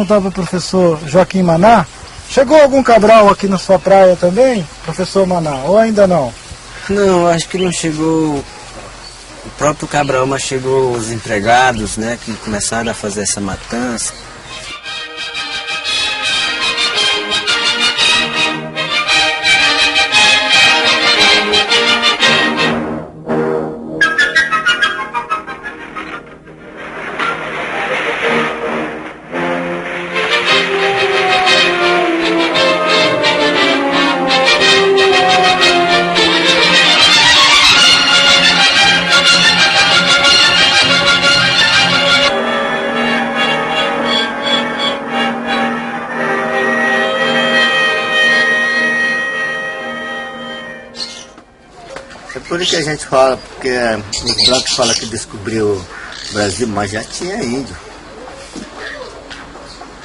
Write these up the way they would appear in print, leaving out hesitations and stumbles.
Perguntar para o professor Joaquim Maná, chegou algum cabral aqui na sua praia também, professor Maná, ou ainda não? Não, acho que não chegou o próprio cabral, mas chegou os empregados, né, que começaram a fazer essa matança. É por isso que a gente fala, porque os brancos falam que descobriu o Brasil, mas já tinha índio.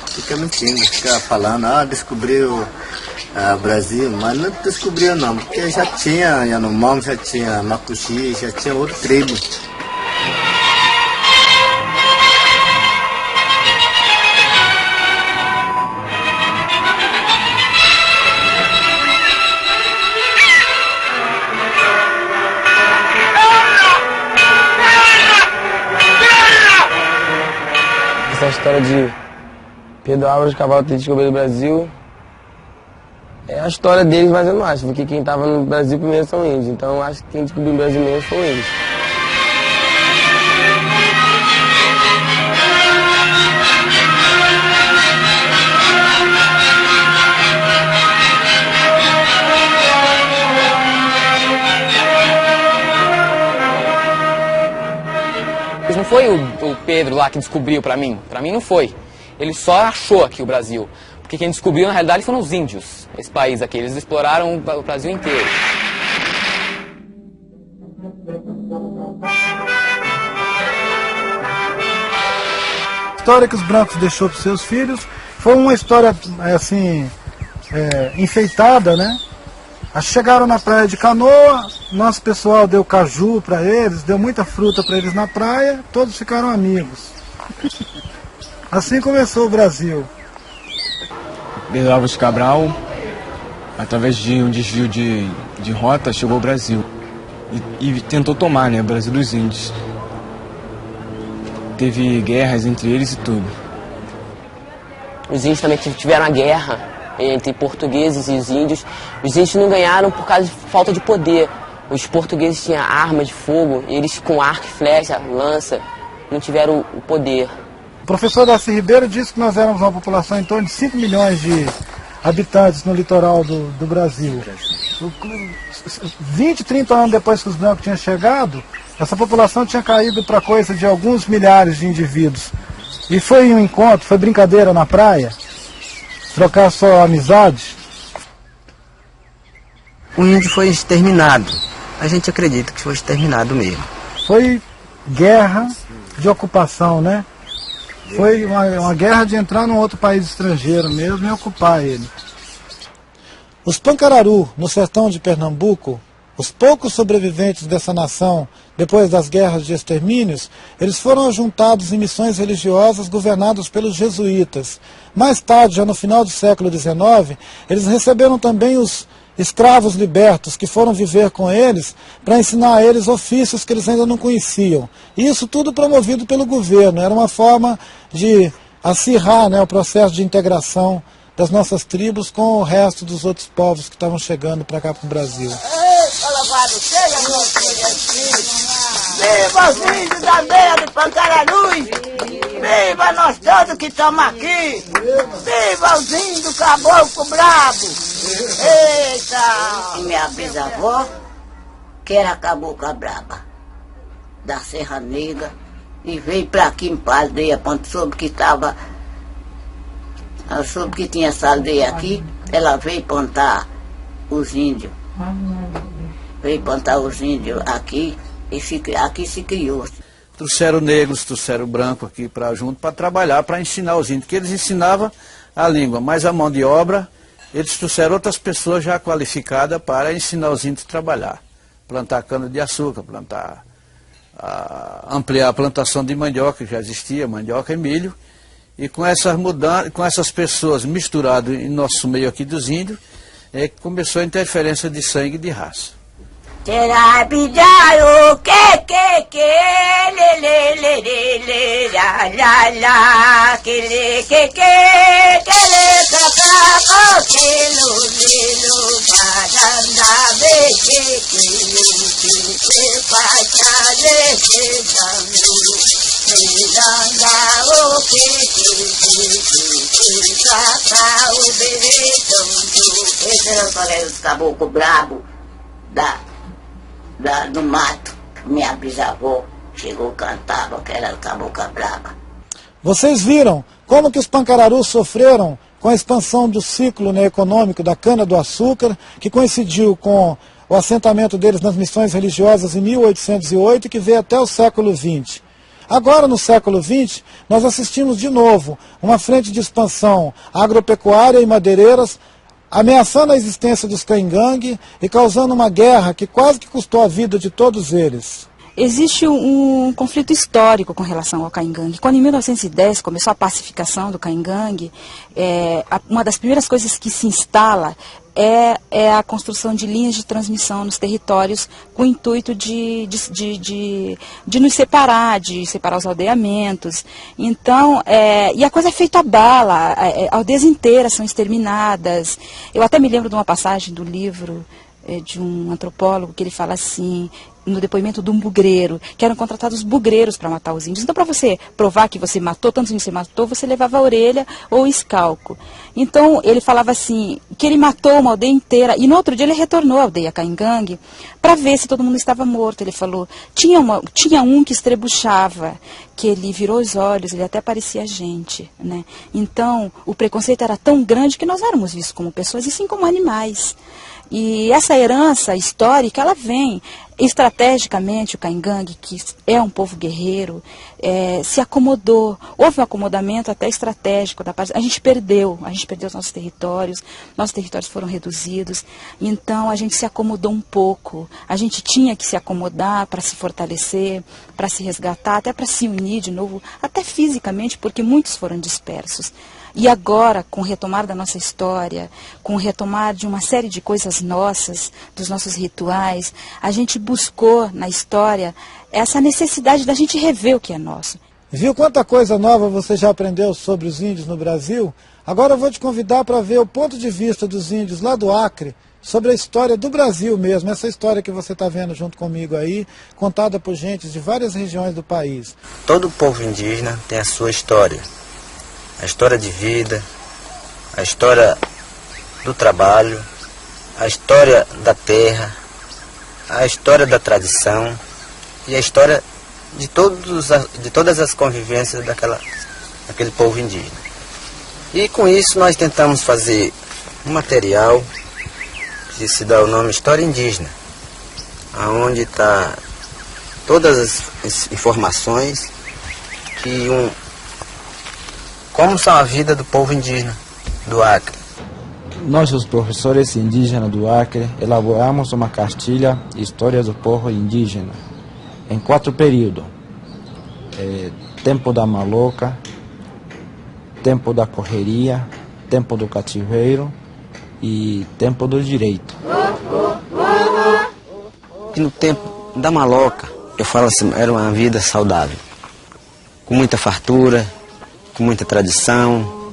Fica mentindo, fica falando, descobriu o Brasil, mas não descobriu não, porque já tinha Yanomami, já tinha Macuxi, já tinha outra tribo. Essa história de Pedro Álvares, cavalo ter descobrido o Brasil, é a história deles, mas eu não acho, porque quem estava no Brasil primeiro são índios, então eu acho que quem descobriu o Brasil mesmo foram eles. Não foi o Pedro lá que descobriu pra mim não foi. Ele só achou aqui o Brasil. Porque quem descobriu, na realidade, foram os índios, esse país aqui. Eles exploraram o Brasil inteiro. A história que os brancos deixou para os seus filhos foi uma história, assim, enfeitada, né? Chegaram na praia de canoa, nosso pessoal deu caju para eles, deu muita fruta para eles na praia, todos ficaram amigos. Assim começou o Brasil. Pedro Álvares Cabral, através de um desvio de rota, chegou ao Brasil e tentou tomar, né, o Brasil dos índios. Teve guerras entre eles e tudo. Os índios também tiveram a guerra entre portugueses e os índios. Os índios não ganharam por causa de falta de poder. Os portugueses tinham arma de fogo, eles com arco e flecha, lança, não tiveram o poder. O professor Darcy Ribeiro disse que nós éramos uma população em torno de 5 milhões de habitantes no litoral do Brasil. 20, 30 anos depois que os brancos tinham chegado, essa população tinha caído para coisa de alguns milhares de indivíduos. E foi um encontro, foi brincadeira na praia, trocar só amizade. O índio foi exterminado. A gente acredita que foi exterminado mesmo. Foi guerra de ocupação, né? Foi uma guerra de entrar num outro país estrangeiro mesmo e ocupar ele. Os Pancararu, no sertão de Pernambuco, os poucos sobreviventes dessa nação, depois das guerras de extermínios, eles foram juntados em missões religiosas governadas pelos jesuítas. Mais tarde, já no final do século XIX, eles receberam também os escravos libertos que foram viver com eles para ensinar a eles ofícios que eles ainda não conheciam. E isso tudo promovido pelo governo. Era uma forma de acirrar, né, o processo de integração das nossas tribos com o resto dos outros povos que estavam chegando para cá para o Brasil. Viva os índios da beira do Pancararus! Viva nós todos que estamos aqui! Viva os índios caboclo brabo! Eita! E minha bisavó, que era cabocla braba, da Serra Negra, e veio para aqui em aldeia, quando soube que estava, soube que tinha essa aldeia aqui, ela veio plantar os índios. Veio plantar os índios aqui, e aqui se criou. Trouxeram negros, trouxeram branco aqui junto para trabalhar, para ensinar os índios, que eles ensinavam a língua, mas a mão de obra, eles trouxeram outras pessoas já qualificadas para ensinar os índios a trabalhar. Plantar cana-de-açúcar, ampliar a plantação de mandioca, que já existia, mandioca e milho, E com essas mudanças, com essas pessoas misturadas em nosso meio aqui dos índios, é que começou a interferência de sangue e de raça. Será bijaru que le la la que le kaka que lo badanda be que pachale danga o que kaka o bereto esse era o caboclo brabo no mato. Minha bisavó chegou, cantava, que era cabocla brava. Vocês viram como que os pancararus sofreram com a expansão do ciclo, né, econômico da cana-do-açúcar, que coincidiu com o assentamento deles nas missões religiosas em 1808, que veio até o século XX. Agora, no século XX, nós assistimos de novo uma frente de expansão agropecuária e madeireiras, ameaçando a existência dos caingangue e causando uma guerra que quase que custou a vida de todos eles. Existe um conflito histórico com relação ao caingangue. Quando em 1910 começou a pacificação do caingangue, uma das primeiras coisas que se instala é a construção de linhas de transmissão nos territórios com o intuito de nos separar, de separar os aldeamentos. Então, e a coisa é feita a bala, aldeias inteiras são exterminadas. Eu até me lembro de uma passagem do livro de um antropólogo que ele fala assim, no depoimento de um bugreiro, que eram contratados bugreiros para matar os índios. Então, para você provar que você matou, tantos índios você matou, você levava a orelha ou o escalco. Então, ele falava assim, que ele matou uma aldeia inteira, e no outro dia ele retornou à aldeia caingangue para ver se todo mundo estava morto. Ele falou, tinha um que estrebuchava, que ele virou os olhos, ele até parecia gente, né? Então, o preconceito era tão grande que nós éramos vistos como pessoas e sim como animais. E essa herança histórica, ela vem estrategicamente. O caingangue, que é um povo guerreiro, se acomodou. Houve um acomodamento até estratégico da parte. A gente perdeu os nossos territórios foram reduzidos. Então a gente se acomodou um pouco. A gente tinha que se acomodar para se fortalecer, para se resgatar, até para se unir de novo, até fisicamente, porque muitos foram dispersos. E agora, com o retomar da nossa história, com o retomar de uma série de coisas nossas, dos nossos rituais, a gente buscou na história essa necessidade da gente rever o que é nosso. Viu quanta coisa nova você já aprendeu sobre os índios no Brasil? Agora eu vou te convidar para ver o ponto de vista dos índios lá do Acre, sobre a história do Brasil mesmo, essa história que você está vendo junto comigo aí, contada por gente de várias regiões do país. Todo povo indígena tem a sua história. A história de vida, a história do trabalho, a história da terra, a história da tradição e a história de todas as convivências daquele povo indígena. E com isso nós tentamos fazer um material que se dá o nome História Indígena, onde está todas as informações como são a vida do povo indígena do Acre. Nós, os professores indígenas do Acre, elaboramos uma cartilha História do Povo Indígena em 4 períodos. Tempo da maloca, tempo da correria, tempo do cativeiro e tempo do direito. E no tempo da maloca, eu falo assim, era uma vida saudável, com muita fartura, com muita tradição.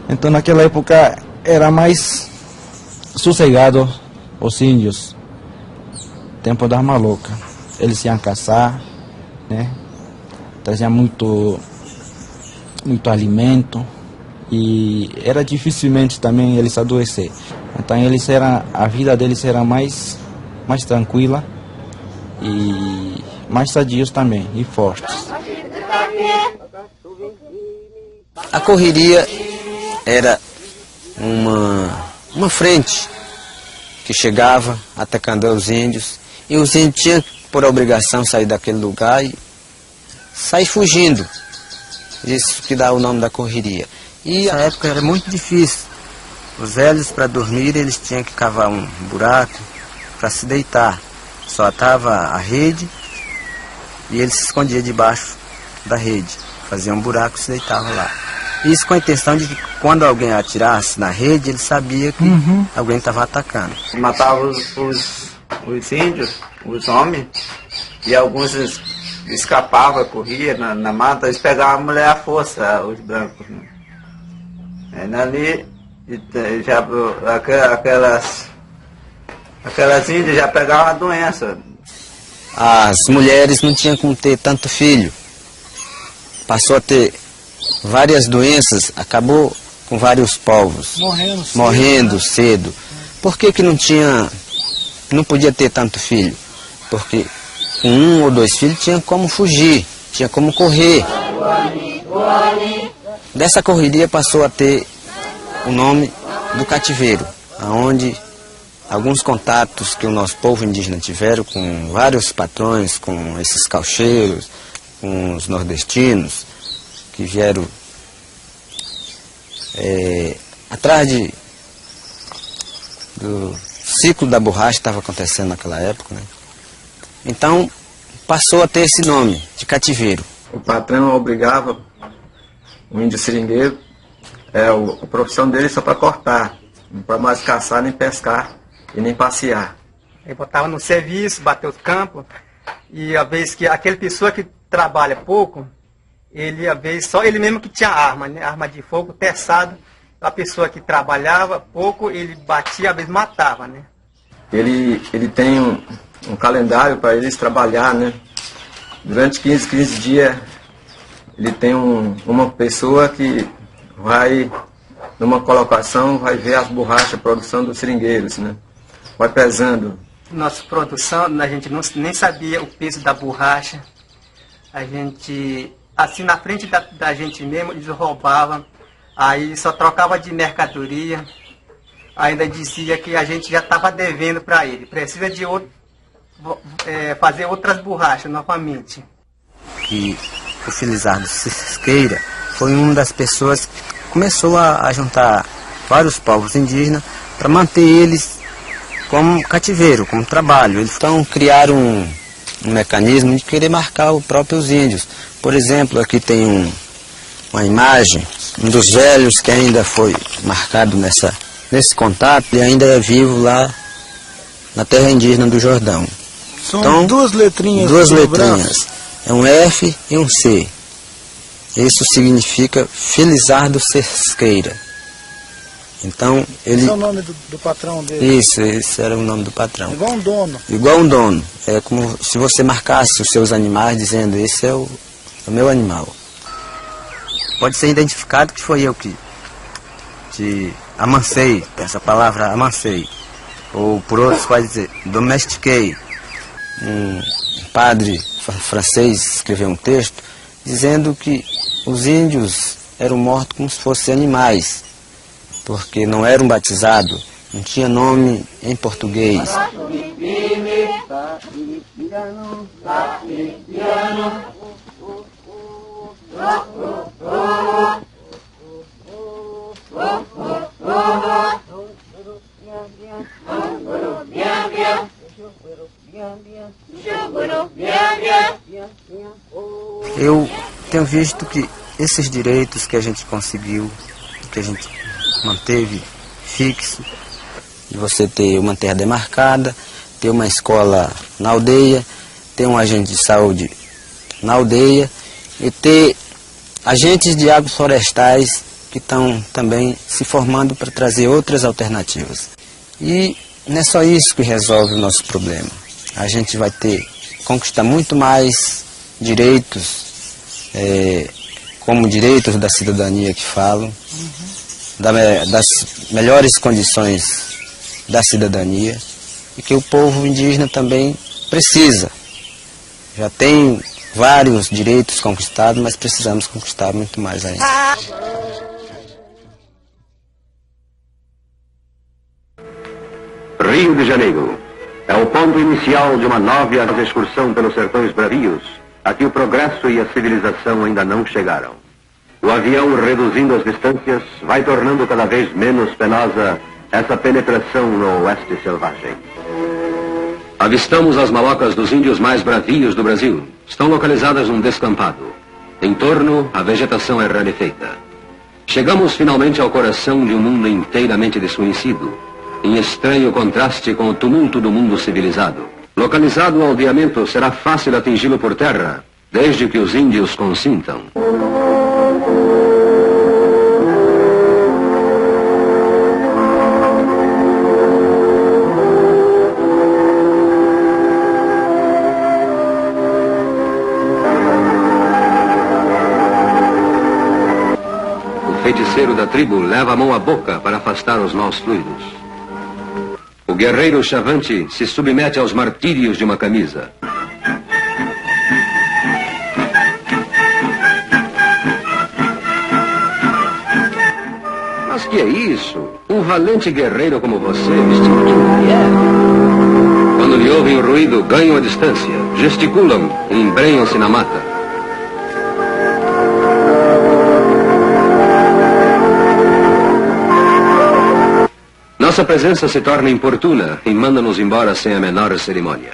Então naquela época era mais sossegado os índios. Tempo da maloca. Eles iam caçar, né? Traziam muito alimento e era dificilmente também eles adoecer. Então a vida deles era mais tranquila e mais sadios também e fortes. A correria era uma frente que chegava atacando os índios, e os índios tinham por obrigação sair daquele lugar e sair fugindo. Isso que dá o nome da correria. E na época era muito difícil. Os velhos, para dormir, eles tinham que cavar um buraco para se deitar. Só atava a rede e ele se escondia debaixo da rede. fazia um buraco e se deitava lá. Isso com a intenção de que quando alguém atirasse na rede, ele sabia que alguém estava atacando. Matava os índios, os homens, e alguns escapavam, corriam na mata, eles pegavam a mulher à força, os brancos. Né? E ali, já, aquelas índias já pegavam a doença. As mulheres não tinham como ter tanto filho. Passou a ter várias doenças, acabou com vários povos. Morrendo cedo. Por que não podia ter tanto filho? Porque com 1 ou 2 filhos tinha como fugir, tinha como correr. Dessa correria passou a ter o nome do cativeiro, onde alguns contatos que o nosso povo indígena tiveram com vários patrões, com esses caucheiros, com os nordestinos, que vieram atrás do ciclo da borracha que estava acontecendo naquela época, né? Então passou a ter esse nome de cativeiro. O patrão obrigava o índio seringueiro, a profissão dele só para cortar, não para mais caçar nem pescar e nem passear. Ele botava no serviço, bateu o campo, e a vez que aquela pessoa que trabalha pouco, ele a vez só ele mesmo que tinha arma, né? Arma de fogo, terçado. A pessoa que trabalhava pouco, ele batia, às vezes matava, né? Ele tem um calendário para eles trabalhar, né? Durante 15 dias, ele tem uma pessoa que vai, numa colocação, vai ver as borrachas, a produção dos seringueiros, né? Vai pesando. Nossa produção, a gente nem sabia o peso da borracha. A gente, assim, na frente da gente mesmo, eles roubavam. Aí só trocava de mercadoria. Ainda dizia que a gente já estava devendo para ele. Precisa de fazer outras borrachas novamente. E o Felizardo Cisqueira foi uma das pessoas que começou a juntar vários povos indígenas para manter eles como cativeiro, como trabalho. Eles então criaram um mecanismo de querer marcar os próprios índios. Por exemplo, aqui tem uma imagem, um dos velhos que ainda foi marcado nesse contato e ainda é vivo lá na terra indígena do Jordão. São então, duas letrinhas. É um F e um C. Isso significa Felizardo Cisqueira. Então, esse é o nome do patrão dele? Isso, esse era o nome do patrão. Igual um dono. Igual um dono. É como se você marcasse os seus animais dizendo, esse é o meu animal. Pode ser identificado que foi eu que te amancei, essa palavra amancei. Ou por outros pode dizer, domestiquei. Um padre francês escreveu um texto dizendo que os índios eram mortos como se fossem animais, porque não eram batizados, não tinha nome em português. Eu tenho visto que esses direitos que a gente conseguiu, que a gente manteve fixo, de você ter uma terra demarcada, ter uma escola na aldeia, ter um agente de saúde na aldeia e ter agentes de águas florestais que estão também se formando para trazer outras alternativas. E não é só isso que resolve o nosso problema. A gente vai conquistar muito mais direitos, como direitos da cidadania que falam, das melhores condições da cidadania, e que o povo indígena também precisa. Já tem vários direitos conquistados, mas precisamos conquistar muito mais ainda. Rio de Janeiro é o ponto inicial de uma nova excursão pelos sertões bravios, a que o progresso e a civilização ainda não chegaram. O avião, reduzindo as distâncias, vai tornando cada vez menos penosa essa penetração no oeste selvagem. Avistamos as malocas dos índios mais bravios do Brasil. Estão localizadas num descampado. Em torno, a vegetação é rarefeita. Chegamos finalmente ao coração de um mundo inteiramente desconhecido, em estranho contraste com o tumulto do mundo civilizado. Localizado o aldeamento, será fácil atingi-lo por terra, desde que os índios consintam. O feiticeiro da tribo leva a mão à boca para afastar os maus fluidos. O guerreiro Chavante se submete aos martírios de uma camisa. Mas que é isso? Um valente guerreiro como você, vestido de mulher. Quando lhe ouvem o ruído, ganham a distância, gesticulam e embrenham-se na mata. Nossa presença se torna importuna e manda-nos embora sem a menor cerimônia.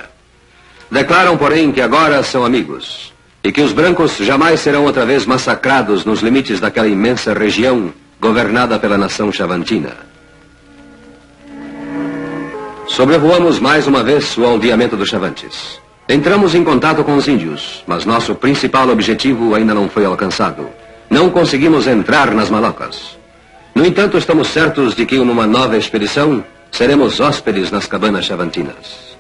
Declaram, porém, que agora são amigos e que os brancos jamais serão outra vez massacrados nos limites daquela imensa região governada pela nação chavantina. Sobrevoamos mais uma vez o aldeamento dos Chavantes. Entramos em contato com os índios, mas nosso principal objetivo ainda não foi alcançado. Não conseguimos entrar nas malocas. No entanto, estamos certos de que, numa nova expedição, seremos hóspedes nas cabanas chavantinas.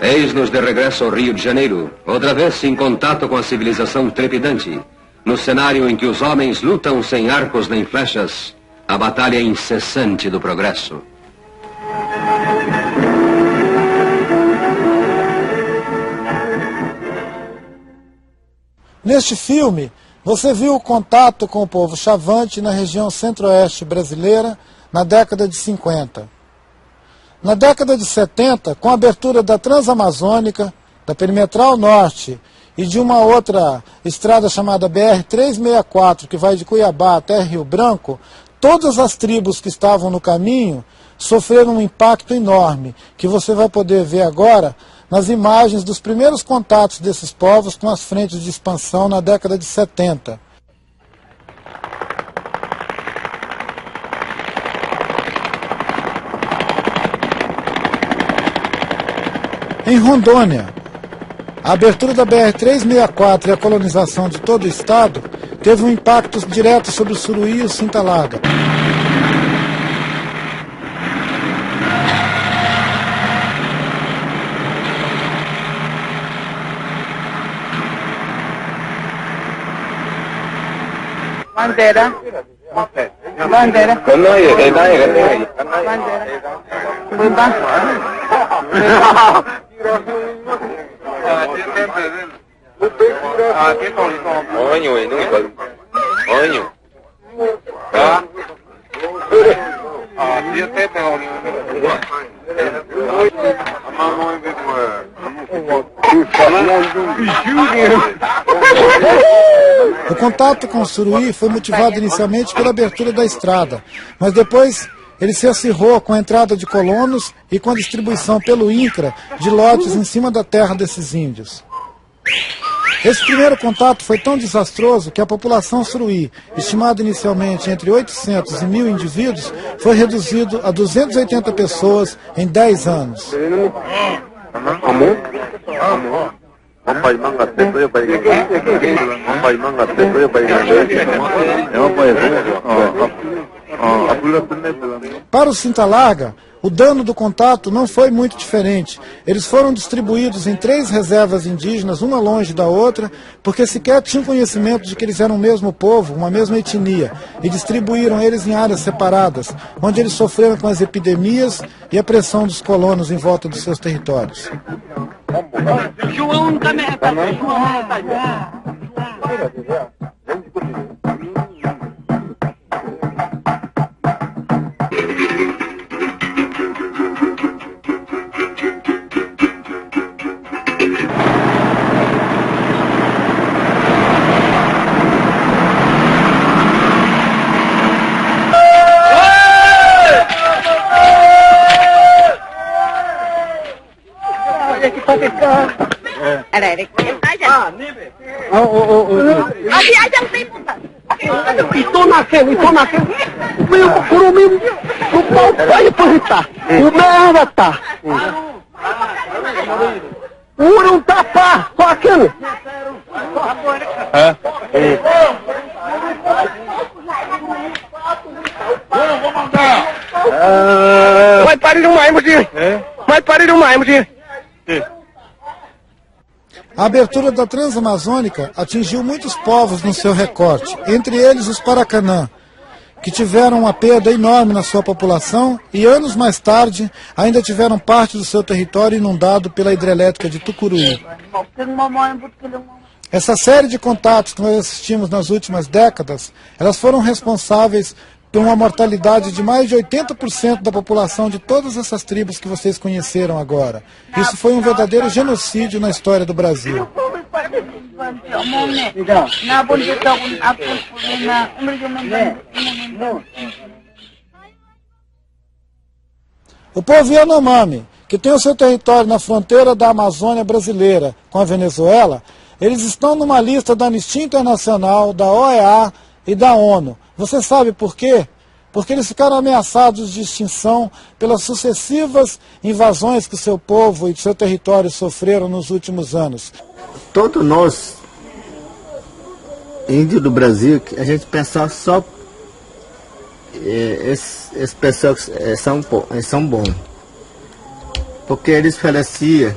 Eis-nos de regresso ao Rio de Janeiro, outra vez em contato com a civilização trepidante, no cenário em que os homens lutam sem arcos nem flechas, a batalha incessante do progresso. Neste filme, você viu o contato com o povo chavante na região centro-oeste brasileira na década de 50. Na década de 70, com a abertura da Transamazônica, da Perimetral Norte e de uma outra estrada chamada BR-364, que vai de Cuiabá até Rio Branco, todas as tribos que estavam no caminho sofreram um impacto enorme, que você vai poder ver agora nas imagens dos primeiros contatos desses povos com as frentes de expansão na década de 70. Em Rondônia, a abertura da BR-364 e a colonização de todo o estado teve um impacto direto sobre o Suruí e o Cinta Larga. Bandeira. Bandeira. O contato com o Suruí foi motivado inicialmente pela abertura da estrada, mas depois ele se acirrou com a entrada de colonos e com a distribuição pelo INCRA de lotes em cima da terra desses índios. Esse primeiro contato foi tão desastroso que a população suruí, estimada inicialmente entre 800 e 1.000 indivíduos, foi reduzido a 280 pessoas em 10 anos. Para o Cinta Larga, o dano do contato não foi muito diferente. Eles foram distribuídos em 3 reservas indígenas, uma longe da outra, porque sequer tinham conhecimento de que eles eram o mesmo povo, uma mesma etnia, e distribuíram eles em áreas separadas, onde eles sofreram com as epidemias e a pressão dos colonos em volta dos seus territórios. Era Aqui não tem vontade. Estou naquele. Por o mesmo. O pau vai depositar. O merda tá. O não tá pá. Só aquele. Vou mandar. Vai parir um mais, mozinho. Vai parir um mais, mozinho. A abertura da Transamazônica atingiu muitos povos no seu recorte, entre eles os Paracanã, que tiveram uma perda enorme na sua população e anos mais tarde ainda tiveram parte do seu território inundado pela hidrelétrica de Tucuruí. Essa série de contatos que nós assistimos nas últimas décadas, elas foram responsáveis por uma mortalidade de mais de 80% da população de todas essas tribos que vocês conheceram agora. Isso foi um verdadeiro genocídio na história do Brasil. O povo Yanomami, que tem o seu território na fronteira da Amazônia brasileira com a Venezuela, eles estão numa lista da Anistia Internacional, da OEA e da ONU. Você sabe por quê? Porque eles ficaram ameaçados de extinção pelas sucessivas invasões que o seu povo e o seu território sofreram nos últimos anos. Todos nós, índios do Brasil, a gente pensa só esses pessoas são bons. Porque eles ofereciam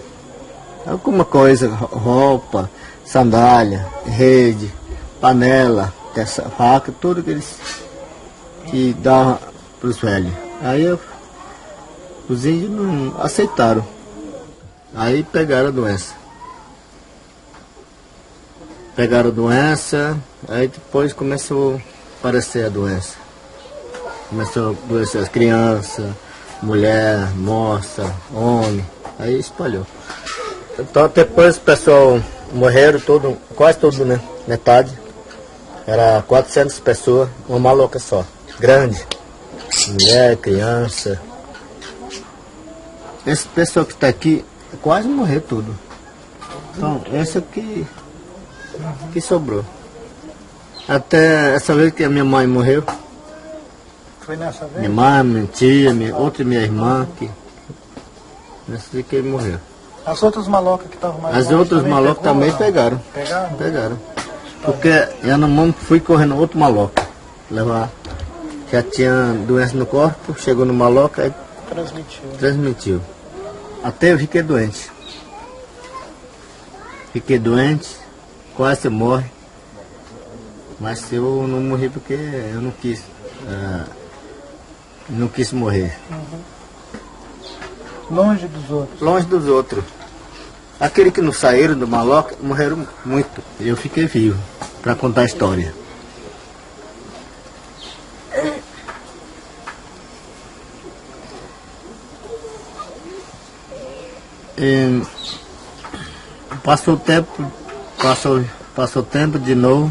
alguma coisa, roupa, sandália, rede, panela, faca, tudo que eles davam para os velhos. Aí os índios não aceitaram. Aí pegaram a doença. Aí depois começou a aparecer a doença. Começou a adoecer as crianças, mulher, moça, homem. Aí espalhou. Então depois o pessoal morreram, quase todo, né? Metade. Era 400 pessoas, uma maloca só. Grande. Mulher, criança. Esse pessoal que está aqui quase morreu tudo. Então, esse aqui que sobrou. Até essa vez que a minha mãe morreu. Foi nessa vez? Minha mãe, minha tia, minha irmã. Nessa vez que ele morreu. As outras malocas que estavam mais As outras malocas também pegaram. Pegaram. Porque eu não fui correndo outro maloca. Levar. Já tinha doença no corpo, chegou no maloca e transmitiu. Até eu fiquei doente. Quase morre. Mas eu não morri porque eu não quis morrer. Longe dos outros. Longe dos outros. Aqueles que não saíram do maloca morreram muito. Eu fiquei vivo para contar a história. Passou o tempo de novo.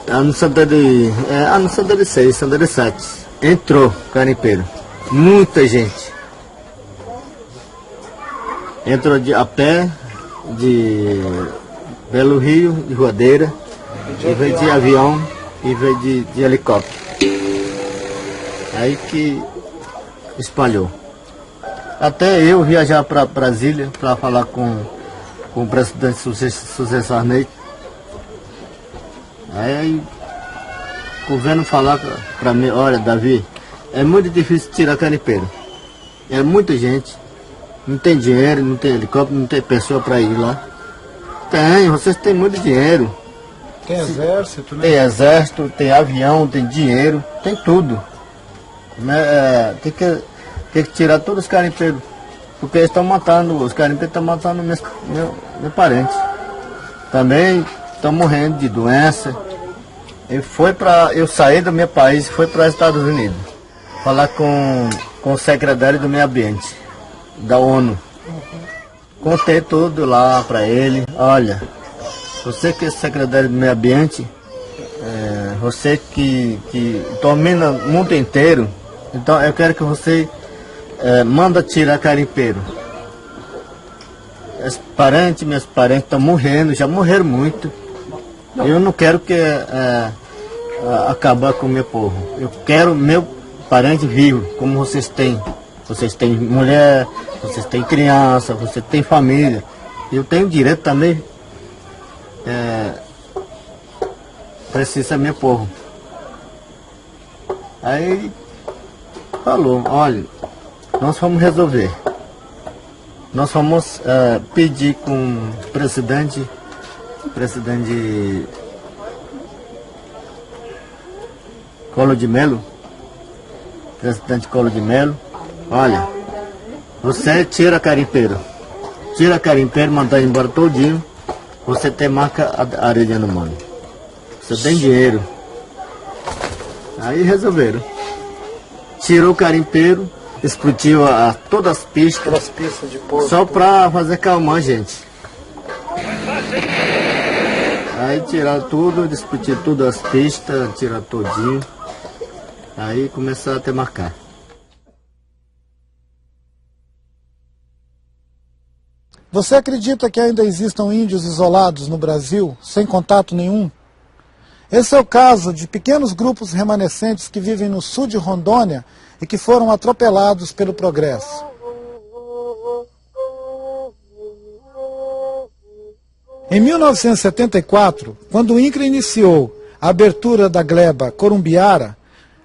Ano 76, 77. Entrou garimpeiro. Muita gente. Entrou a pé de Belo Rio, de Rodeira, e veio de avião e veio de helicóptero. Aí que espalhou. Até eu viajar para Brasília para falar com o presidente José Sarney. Aí o governo falar para mim, olha Davi, é muito difícil tirar garimpeiro. É muita gente. Não tem dinheiro, não tem helicóptero, não tem pessoa para ir lá. Tem, vocês têm muito dinheiro. Tem exército, né? Tem exército, tem avião, tem dinheiro, tem tudo. Tem que tirar todos os garimpeiros. Porque eles estão matando, os garimpeiros estão matando meu parente. Também estão morrendo de doença. Eu saí do meu país e fui para os Estados Unidos. Falar com o secretário do meio ambiente, da ONU. Contei tudo lá para ele. Olha, você que é secretário do meio ambiente, você que domina o mundo inteiro, então eu quero que você manda tirar garimpeiro. meus parentes estão morrendo, já morreram muito. Eu não quero acabar com o meu povo. Eu quero meu parente vivo, como vocês têm. Vocês têm mulher, vocês têm criança, vocês têm família. Eu tenho direito também. Precisa meu povo. Aí falou, olha, nós vamos resolver. Nós vamos pedir com o presidente Collor de Mello, presidente Collor de Mello, olha, você tira garimpeiro, mandar embora todinho, você tem marca Arellano Mano, você tem dinheiro. Aí resolveram. Tirou o garimpeiro, explodiu todas as pistas de porco, só para fazer calmar a gente. Aí tiraram tudo, discutiram todas as pistas, tiraram todinho. Aí começaram a ter marcar. Você acredita que ainda existam índios isolados no Brasil, sem contato nenhum? Esse é o caso de pequenos grupos remanescentes que vivem no sul de Rondônia e que foram atropelados pelo progresso. Em 1974, quando o INCRA iniciou a abertura da gleba Corumbiara,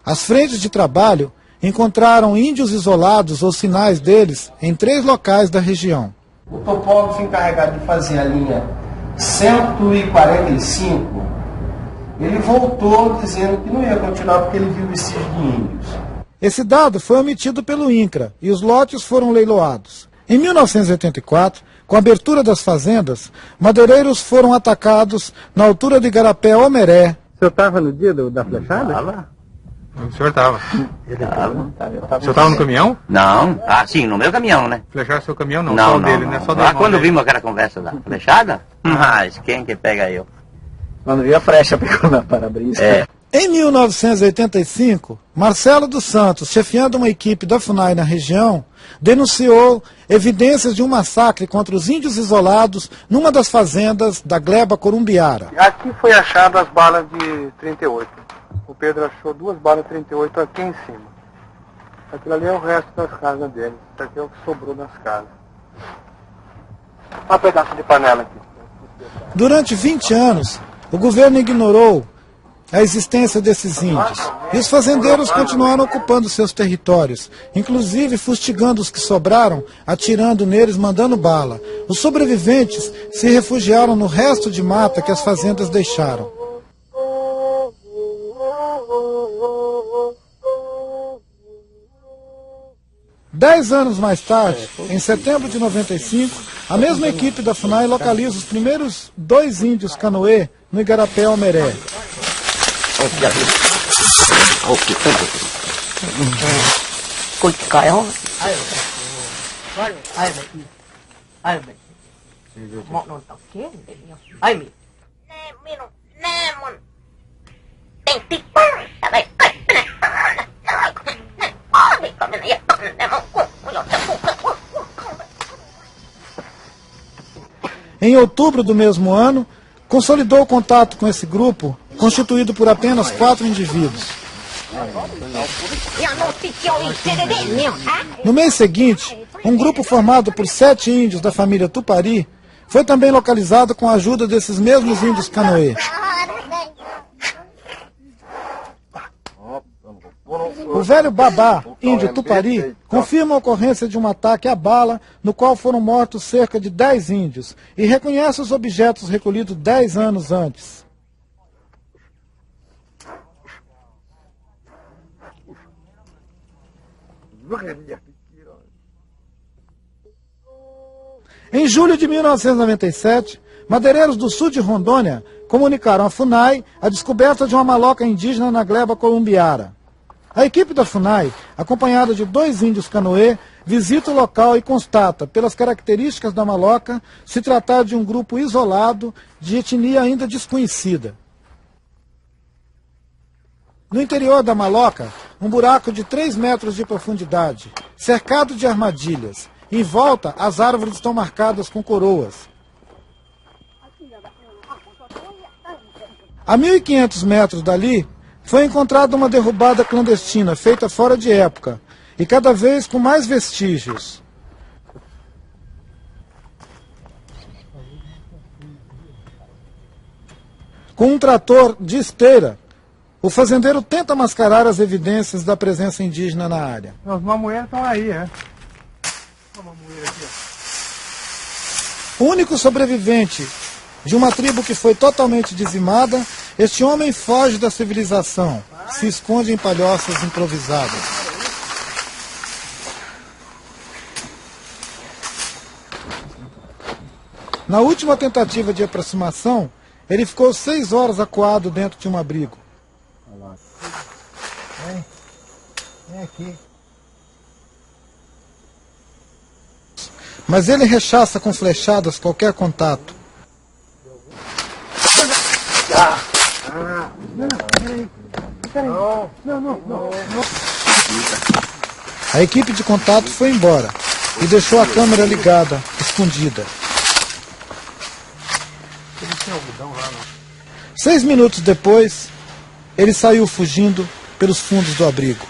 as frentes de trabalho encontraram índios isolados ou sinais deles em 3 locais da região. O topógrafo encarregado de fazer a linha 145, ele voltou dizendo que não ia continuar porque ele viu vestígios de índios. Esse dado foi omitido pelo INCRA e os lotes foram leiloados. Em 1984, com a abertura das fazendas, madeireiros foram atacados na altura de Igarapé-Omeré. O senhor estava no dia da flechada? Estava. O senhor estava? O senhor estava no caminhão? Não. Ah, sim, no meu caminhão, né? Flecharam seu caminhão não, não só o não, dele, não. né? Só do quando dele. vimos aquela conversa da flechada, mas quem que pega eu? Quando vi a flecha pegou na para-brisa. Em 1985, Marcelo dos Santos, chefiando uma equipe da FUNAI na região, denunciou evidências de um massacre contra os índios isolados numa das fazendas da gleba Corumbiara. Aqui foi achado as balas de 38. O Pedro achou 2 balas de 38 aqui em cima. Aquilo ali é o resto das casas dele. Isso aqui é o que sobrou das casas. Um pedaço de panela aqui. Durante 20 anos, o governo ignorou a existência desses índios. E os fazendeiros continuaram ocupando seus territórios, inclusive fustigando os que sobraram, atirando neles, mandando bala. Os sobreviventes se refugiaram no resto de mata que as fazendas deixaram. Dez anos mais tarde, em setembro de 95, a mesma equipe da FUNAI localiza os primeiros 2 índios canoê no Igarapé-Omeré. Em outubro do mesmo ano, consolidou o contato com esse grupo, constituído por apenas 4 indivíduos. No mês seguinte, um grupo formado por 7 índios da família Tupari foi também localizado com a ajuda desses mesmos índios canoê. O velho Babá, índio Tupari, confirma a ocorrência de um ataque à bala, no qual foram mortos cerca de 10 índios, e reconhece os objetos recolhidos 10 anos antes. Em julho de 1997, madeireiros do sul de Rondônia comunicaram à FUNAI a descoberta de uma maloca indígena na gleba Corumbiara. A equipe da FUNAI, acompanhada de 2 índios canoê, visita o local e constata, pelas características da maloca, se tratar de um grupo isolado de etnia ainda desconhecida. No interior da maloca, um buraco de 3 metros de profundidade, cercado de armadilhas, Em volta, as árvores estão marcadas com coroas. A 1.500 metros dali, foi encontrada uma derrubada clandestina, feita fora de época, e cada vez com mais vestígios. Com um trator de esteira, o fazendeiro tenta mascarar as evidências da presença indígena na área. Os mamoeiros estão aí, é. O único sobrevivente de uma tribo que foi totalmente dizimada, este homem foge da civilização, se esconde em palhoças improvisadas. Na última tentativa de aproximação, ele ficou 6 horas acuado dentro de um abrigo. Vem aqui. Mas ele rechaça com flechadas qualquer contato. A equipe de contato foi embora e deixou a câmera ligada, escondida. 6 minutos depois, ele saiu fugindo pelos fundos do abrigo.